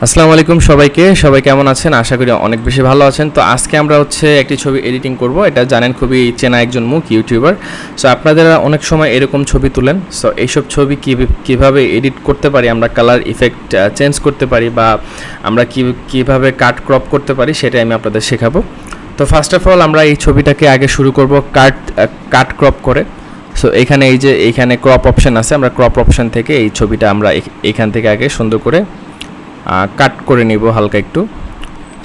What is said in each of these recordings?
আসসালামু আলাইকুম সবাইকে কেমন আছেন? আশা করি অনেক বেশি ভালো আছেন। তো আজকে আমরা একটি ছবি এডিটিং করব। এটা জানেন খুবই চেনা একজন মুখ ইউটিউবার। সো আপনারা অনেক সময় এরকম ছবি তুলেন। সো এইসব ছবি কিভাবে এডিট করতে পারি, আমরা কালার ইফেক্ট চেঞ্জ করতে পারি বা আমরা কিভাবে কাট ক্রপ করতে পারি সেটাই আমি আপনাদের শেখাবো। তো ফার্স্ট অফ অল আমরা এই ছবিটাকে আগে শুরু করব কাট ক্রপ করে। সো এইখানে ক্রপ অপশন আছে, আমরা ক্রপ অপশন থেকে এই ছবিটা আমরা এইখান থেকে আগে সুন্দর করে কাট করে নিব হালকা একটু।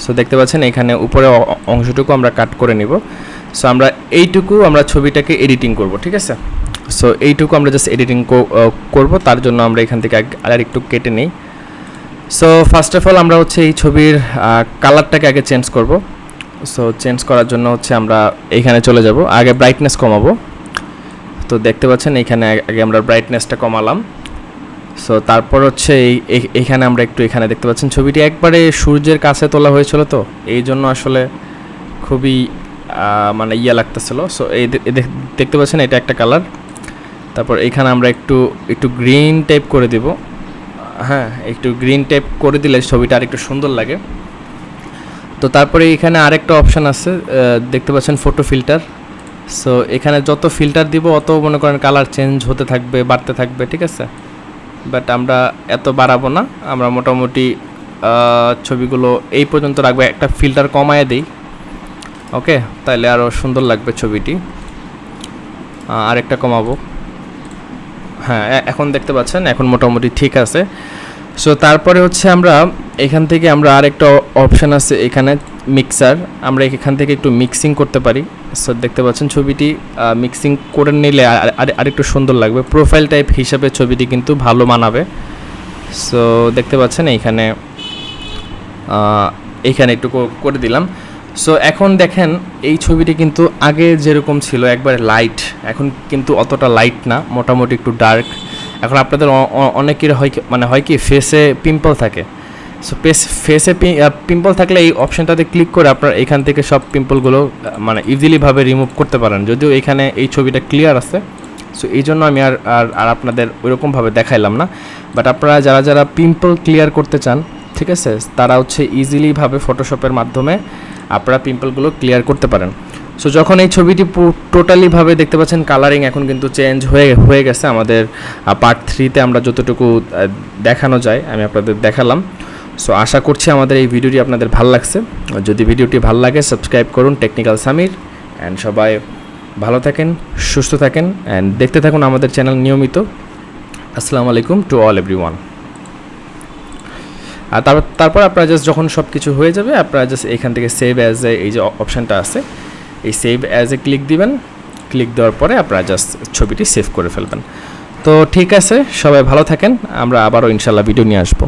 সো দেখতে পাচ্ছেন এখানে উপরে অংশটুকু আমরা কাট করে নিব। সো আমরা আমরা ছবিটাকে এডিটিং করব, ঠিক আছে? সো এইটুকু আমরা জাস্ট এডিটিং করব, তার জন্য আমরা এখান থেকে আর একটু কেটে নিই। সো ফার্স্ট অফ অল আমরা এই ছবির কালারটাকে আগে চেঞ্জ করব। সো চেঞ্জ করার জন্য আমরা এইখানে চলে যাব, আগে ব্রাইটনেস কমাবো। তো দেখতে পাচ্ছেন এইখানে আগে আমরা ব্রাইটনেসটা কমালাম। সো তারপর এইখানে আমরা এখানে দেখতে পাচ্ছেন ছবিটি একবারে সূর্যের কাছে তোলা হয়েছিল, তো এই জন্য আসলে খুবই মানে লাগতেছিল। সো দেখতে পাচ্ছেন এটা একটা কালার। তারপর এইখানে আমরা একটু গ্রিন টাইপ করে দেব। হ্যাঁ, একটু গ্রিন টাইপ করে দিলে ছবিটা আর একটু সুন্দর লাগে। তো তারপরে এখানে আরেকটা অপশান আছে, দেখতে পাচ্ছেন ফটো ফিল্টার। সো এখানে যত ফিল্টার দিব অত মনে করেন কালার চেঞ্জ হতে থাকবে, বাড়তে থাকবে, ঠিক আছে? বাট আমরা এত বাড়াবো না, আমরা মোটামুটি ছবিগুলো এই পর্যন্ত রাখবো। একটা ফিল্টার কমায় দিই, ওকে, তাহলে আরও সুন্দর লাগবে ছবিটি। আরেকটা কমাবো। হ্যাঁ, এখন দেখতে পাচ্ছেন এখন মোটামুটি ঠিক আছে। সো তারপরে আমরা এখান থেকে আমরা আরেকটা অপশান আছে এখানে মিক্সার, আমরা এখান থেকে একটু মিক্সিং করতে পারি। সো দেখতে পাচ্ছেন ছবিটি মিক্সিং করে নিলে আরেকটু সুন্দর লাগবে, প্রোফাইল টাইপ হিসাবে ছবিটি কিন্তু ভালো মানাবে। সো দেখতে পাচ্ছেন এইখানে একটু করে দিলাম। সো এখন দেখেন এই ছবিটি কিন্তু আগে যেরকম ছিল একবারে লাইট, এখন কিন্তু অতটা লাইট না, মোটামুটি একটু ডার্ক। এখন আপনাদের অনেকের হয় কি ফেসে পিম্পল থাকে। সো ফেসে পিম্পল থাকলে এই অপশানটাতে ক্লিক করে আপনার এখান থেকে সব পিম্পলগুলো ইজিলিভাবে রিমুভ করতে পারেন। যদিও এখানে এই ছবিটা ক্লিয়ার আছে, সো এই জন্য আমি আর আপনাদের ওইরকমভাবে দেখাইলাম না। বাট আপনারা যারা পিম্পল ক্লিয়ার করতে চান, ঠিক আছে, তারা ইজিলিভাবে ফটোশপের মাধ্যমে আপনারা পিম্পলগুলো ক্লিয়ার করতে পারেন। সো যখন এই ছবিটি টোটালিভাবে দেখতে পাচ্ছেন কালারিং এখন কিন্তু চেঞ্জ হয়ে গেছে। আমাদের পার্ট 3-তে আমরা যতটুকু দেখানো যায় আমি আপনাদের দেখালাম। সো আশা করছি আমাদের এই ভিডিওটি আপনাদের ভালো লাগছে। যদি ভিডিওটি ভালো লাগে সাবস্ক্রাইব করুন টেকনিক্যাল সামির। অ্যান্ড সবাই ভালো থাকেন, সুস্থ থাকেন, অ্যান্ড দেখতে থাকুন আমাদের চ্যানেল নিয়মিত। আসসালামু আলাইকুম টু অল এভরিওয়ান। আর তারপর আপনারা জাস্ট যখন সব কিছু হয়ে যাবে আপনারা জাস্ট এখান থেকে সেভ অ্যাজ এই যে অপশানটা আছে, এই সেভ অ্যাজ ক্লিক দিবেন। ক্লিক দেওয়ার পরে আপনারা জাস্ট ছবিটি সেভ করে ফেলবেন। তো ঠিক আছে, সবাই ভালো থাকেন, আমরা আবারও ইনশাল্লাহ ভিডিও নিয়ে আসবো।